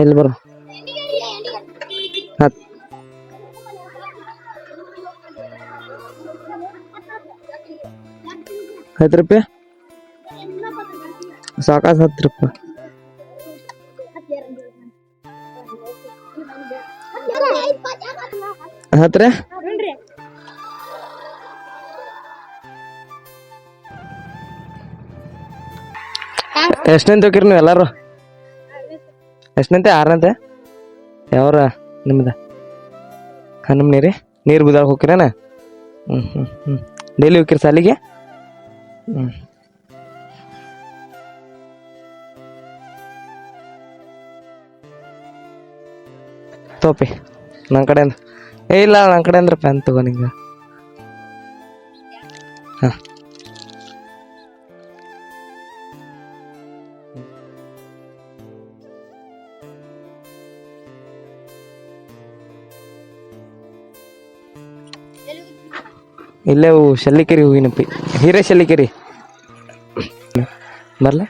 ಎಲ್ಲಿ ಬರೋ 10 ರೂಪಾಯಿ ಸಾಕಾಸ್ 10 ರೂಪಾಯಿ ಹತ್ರ ಎಷ್ಟನೇ ಹೋಗಿರಿ ನೀವು ಎಲ್ಲಾರು ಎಷ್ಟನಂತೆ 6ನಂತೆ ಯಾವ್ರ ನಿಮ್ದ ಹನ್ನಮ್ ನೀರಿ ನೀರು ಬಿದ್ದಾಳ ಹೋಗಿರೇನ ಡೈಲಿ ಹೋಗಿರಿ ಸಾಲಿಗೆ ತೋಪಿ ನನ್ನ ಕಡೆಯಿಂದ ಇಲ್ಲ ನನ್ನ ಕಡೆ ಅಂದ್ರೆ ಪ್ಯಾನ್ ತಗೋ ನಿಂಗೆ ಹಾಂ ಇಲ್ಲೇ ಶಲ್ಲಿಕೆರಿ ಹೂವಿನಪ್ಪಿ ಹಿರೇ ಶಲ್ಲಿಕೆರಿ ಬರ್ಲ